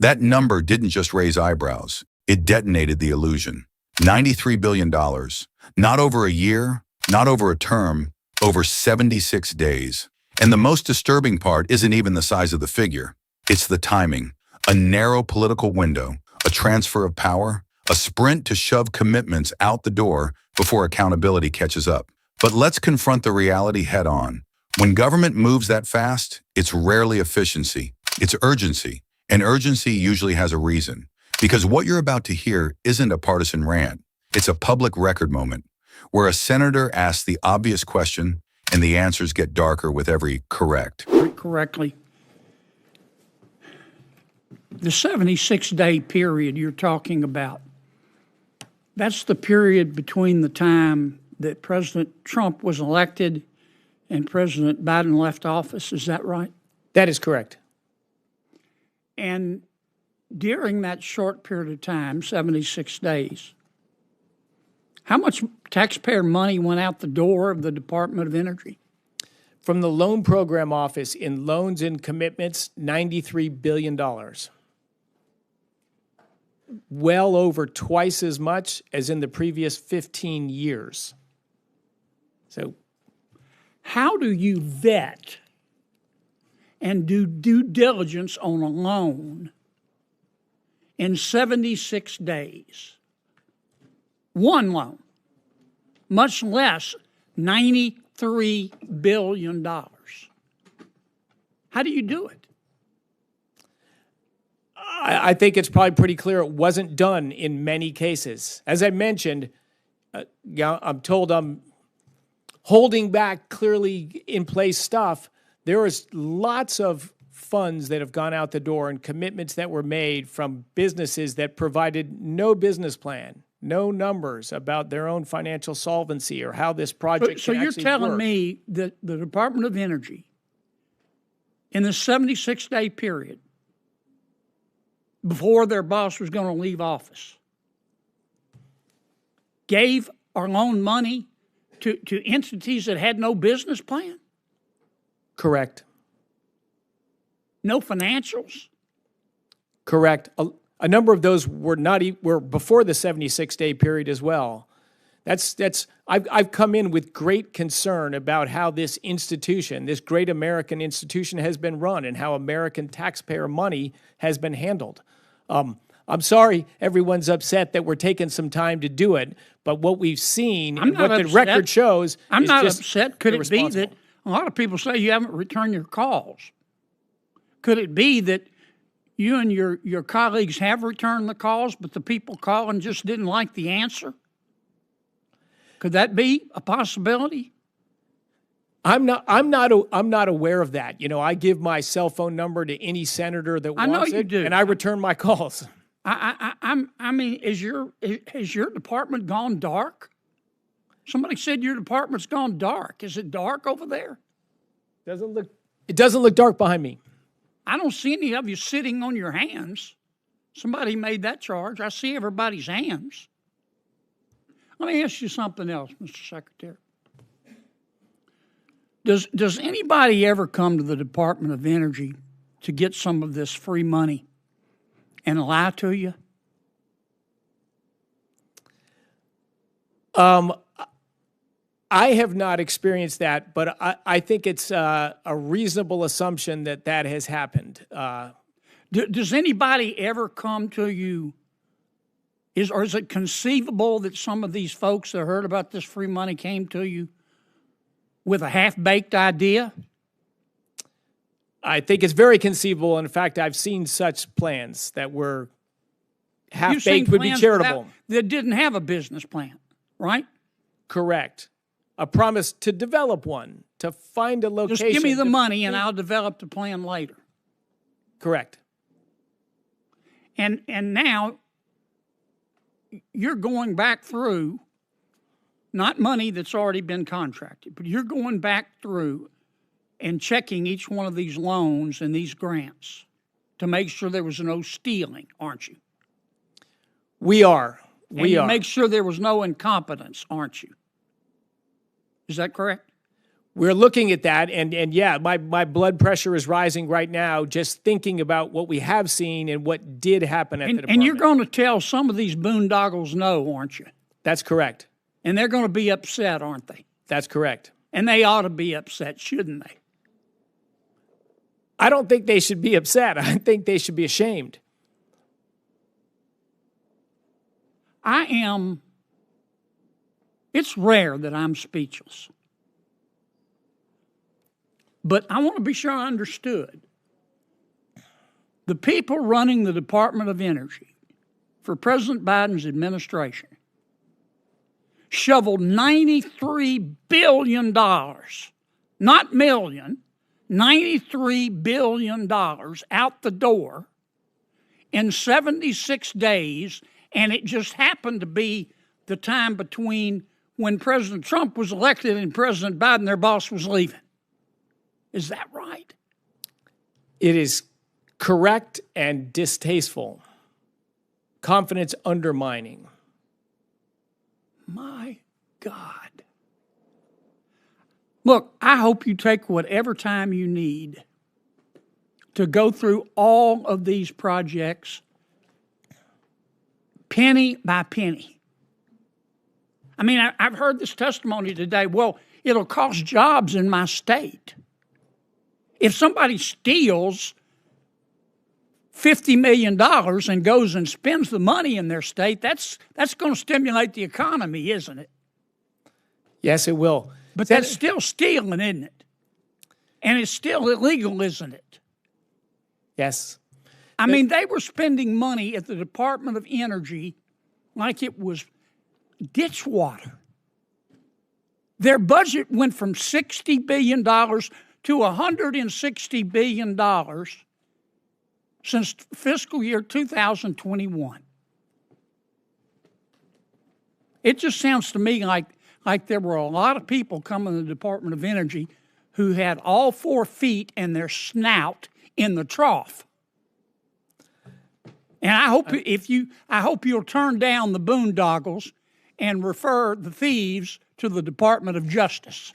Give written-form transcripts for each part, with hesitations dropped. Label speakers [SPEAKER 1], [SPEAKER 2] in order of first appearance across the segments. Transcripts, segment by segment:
[SPEAKER 1] That number didn't just raise eyebrows, it detonated the illusion. $93 billion, not over a year, not over a term, over 76 days. And the most disturbing part isn't even the size of the figure, it's the timing. A narrow political window, a transfer of power, a sprint to shove commitments out the door before accountability catches up. But let's confront the reality head on. When government moves that fast, it's rarely efficiency, it's urgency. And urgency usually has a reason. Because what you're about to hear isn't a partisan rant. It's a public record moment where a senator asks the obvious question and the answers get darker with every correct.
[SPEAKER 2] Correctly. The 76-day period you're talking about, that's the period between the time that President Trump was elected and President Biden left office. Is that right?
[SPEAKER 3] That is correct.
[SPEAKER 2] And during that short period of time, 76 days, how much taxpayer money went out the door of the Department of Energy?
[SPEAKER 3] From the Loan Program Office in loans and commitments, $93 billion. Well over twice as much as in the previous 15 years. So,
[SPEAKER 2] how do you vet and do due diligence on a loan in 76 days? One loan, much less $93 billion. How do you do it?
[SPEAKER 3] I think it's probably pretty clear it wasn't done in many cases. As I mentioned, I'm told I'm holding back clearly in place stuff. There is lots of funds that have gone out the door and commitments that were made from businesses that provided no business plan, no numbers about their own financial solvency or how this project
[SPEAKER 2] So
[SPEAKER 3] can
[SPEAKER 2] you're
[SPEAKER 3] actually
[SPEAKER 2] telling
[SPEAKER 3] work.
[SPEAKER 2] me that the Department of Energy, in the 76-day period, before their boss was going to leave office, gave or loaned money to entities that had no business plan?
[SPEAKER 3] Correct.
[SPEAKER 2] No financials?
[SPEAKER 3] Correct. A number of those were were before the 76-day period as well. I've come in with great concern about how this institution, this great American institution, has been run and how American taxpayer money has been handled. I'm sorry everyone's upset that we're taking some time to do it, but what we've seen and what the record shows
[SPEAKER 2] I'm
[SPEAKER 3] is
[SPEAKER 2] not
[SPEAKER 3] just
[SPEAKER 2] upset. Could it be
[SPEAKER 3] irresponsible.
[SPEAKER 2] that a lot of people say you haven't returned your calls? Could it be that you and your colleagues have returned the calls, but the people calling just didn't like the answer? Could that be a possibility?
[SPEAKER 3] I'm not aware of that. You know, I give my cell phone number to any senator that wants
[SPEAKER 2] I know you
[SPEAKER 3] it,
[SPEAKER 2] do.
[SPEAKER 3] and I return my calls.
[SPEAKER 2] I mean, has your department gone dark? Somebody said your department's gone dark. Is it dark over there?
[SPEAKER 3] It doesn't look dark behind me.
[SPEAKER 2] I don't see any of you sitting on your hands. Somebody made that charge. I see everybody's hands. Let me ask you something else, Mr. Secretary. Does anybody ever come to the Department of Energy to get some of this free money and lie to you?
[SPEAKER 3] I have not experienced that, but I think it's a reasonable assumption that that has happened.
[SPEAKER 2] Does anybody ever come to you? Or is it conceivable that some of these folks that heard about this free money came to you with a half-baked idea?
[SPEAKER 3] I think it's very conceivable. In fact, I've seen such plans that were half-baked would be charitable.
[SPEAKER 2] That didn't have a business plan, right?
[SPEAKER 3] Correct. A promise to develop one, to find a location.
[SPEAKER 2] Just give me the money and I'll develop the plan later.
[SPEAKER 3] Correct.
[SPEAKER 2] And now you're going back through, not money that's already been contracted, but you're going back through and checking each one of these loans and these grants to make sure there was no stealing, aren't you?
[SPEAKER 3] We are.
[SPEAKER 2] And you make sure there was no incompetence, aren't you? Is that correct?
[SPEAKER 3] We're looking at that, and yeah, my blood pressure is rising right now just thinking about what we have seen and what did happen at the department.
[SPEAKER 2] And you're going to tell some of these boondoggles no, aren't you?
[SPEAKER 3] That's correct.
[SPEAKER 2] And they're going to be upset, aren't they?
[SPEAKER 3] That's correct.
[SPEAKER 2] And they ought to be upset, shouldn't they?
[SPEAKER 3] I don't think they should be upset. I think they should be ashamed.
[SPEAKER 2] It's rare that I'm speechless. But I want to be sure I understood. The people running the Department of Energy for President Biden's administration shoveled $93 billion, not million, $93 billion out the door in 76 days, and it just happened to be the time between when President Trump was elected and President Biden, their boss, was leaving. Is that right?
[SPEAKER 3] It is correct and distasteful. Confidence undermining.
[SPEAKER 2] My God. Look, I hope you take whatever time you need to go through all of these projects penny by penny. I mean, I've heard this testimony today. Well, it'll cost jobs in my state. If somebody steals $50 million and goes and spends the money in their state, that's going to stimulate the economy, isn't it?
[SPEAKER 3] Yes, it will.
[SPEAKER 2] But that's still stealing, isn't it? And it's still illegal, isn't it?
[SPEAKER 3] Yes.
[SPEAKER 2] I mean, they were spending money at the Department of Energy like it was ditch water. Their budget went from $60 billion to $160 billion since fiscal year 2021. It just sounds to me like there were a lot of people coming to the Department of Energy who had all 4 feet and their snout in the trough. And I hope you'll turn down the boondoggles and refer the thieves to the Department of Justice.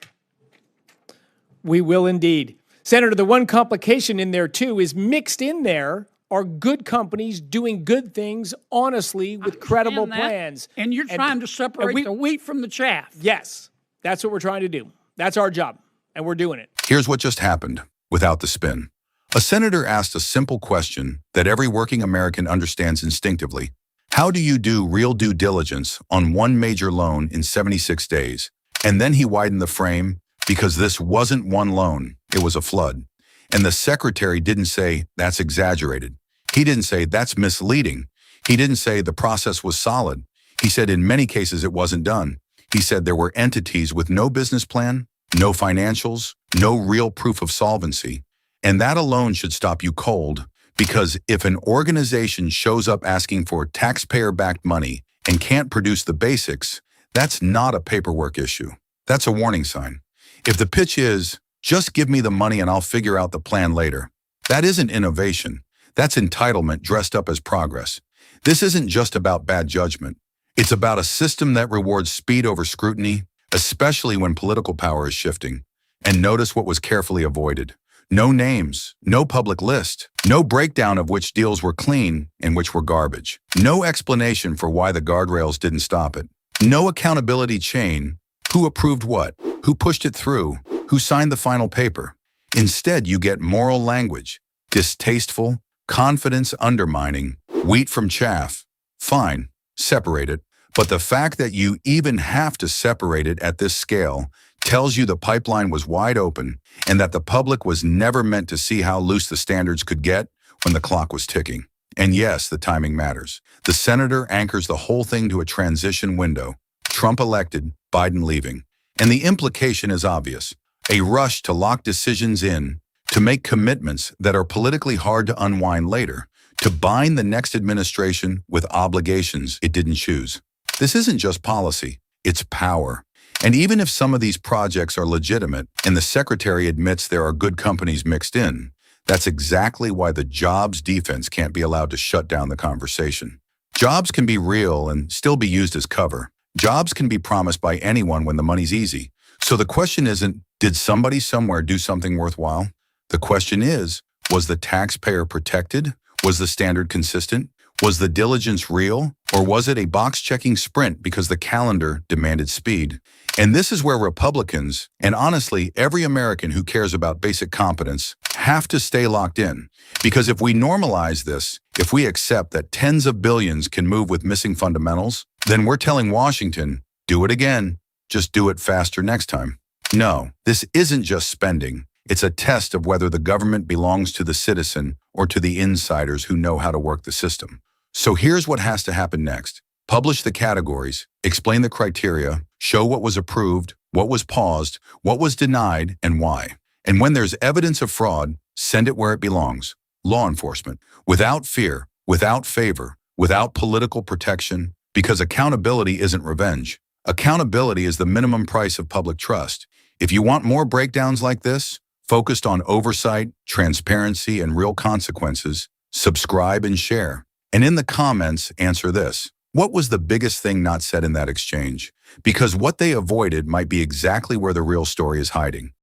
[SPEAKER 3] We will indeed. Senator, the one complication in there, too, is mixed in there are good companies doing good things honestly with credible plans.
[SPEAKER 2] And you're trying to separate the wheat from the chaff.
[SPEAKER 3] Yes, that's what we're trying to do. That's our job, and we're doing it.
[SPEAKER 1] Here's what just happened, without the spin. A senator asked a simple question that every working American understands instinctively. How do you do real due diligence on one major loan in 76 days? And then he widened the frame because this wasn't one loan, it was a flood. And the secretary didn't say, that's exaggerated. He didn't say, that's misleading. He didn't say the process was solid. He said in many cases it wasn't done. He said there were entities with no business plan, no financials, no real proof of solvency. And that alone should stop you cold, because if an organization shows up asking for taxpayer-backed money and can't produce the basics, that's not a paperwork issue. That's a warning sign. If the pitch is, just give me the money and I'll figure out the plan later, that isn't innovation. That's entitlement dressed up as progress. This isn't just about bad judgment. It's about a system that rewards speed over scrutiny, especially when political power is shifting. And notice what was carefully avoided. No names, no public list, no breakdown of which deals were clean and which were garbage. No explanation for why the guardrails didn't stop it. No accountability chain. Who approved what? Who pushed it through? Who signed the final paper? Instead, you get moral language, distasteful, confidence undermining, wheat from chaff. Fine, separate it. But the fact that you even have to separate it at this scale tells you the pipeline was wide open and that the public was never meant to see how loose the standards could get when the clock was ticking. And yes, the timing matters. The senator anchors the whole thing to a transition window. Trump elected, Biden leaving. And the implication is obvious. A rush to lock decisions in, to make commitments that are politically hard to unwind later, to bind the next administration with obligations it didn't choose. This isn't just policy, it's power. And even if some of these projects are legitimate and the secretary admits there are good companies mixed in, that's exactly why the jobs defense can't be allowed to shut down the conversation. Jobs can be real and still be used as cover. Jobs can be promised by anyone when the money's easy. So the question isn't, did somebody somewhere do something worthwhile? The question is, was the taxpayer protected? Was the standard consistent? Was the diligence real? Or was it a box-checking sprint because the calendar demanded speed? And this is where Republicans, and honestly every American who cares about basic competence, have to stay locked in. Because if we normalize this, if we accept that tens of billions can move with missing fundamentals, then we're telling Washington, do it again, just do it faster next time. No, this isn't just spending. It's a test of whether the government belongs to the citizen or to the insiders who know how to work the system. So here's what has to happen next. Publish the categories, explain the criteria, show what was approved, what was paused, what was denied, and why. And when there's evidence of fraud, send it where it belongs. Law enforcement. Without fear, without favor, without political protection, because accountability isn't revenge. Accountability is the minimum price of public trust. If you want more breakdowns like this, focused on oversight, transparency, and real consequences, subscribe and share. And in the comments, answer this. What was the biggest thing not said in that exchange? Because what they avoided might be exactly where the real story is hiding.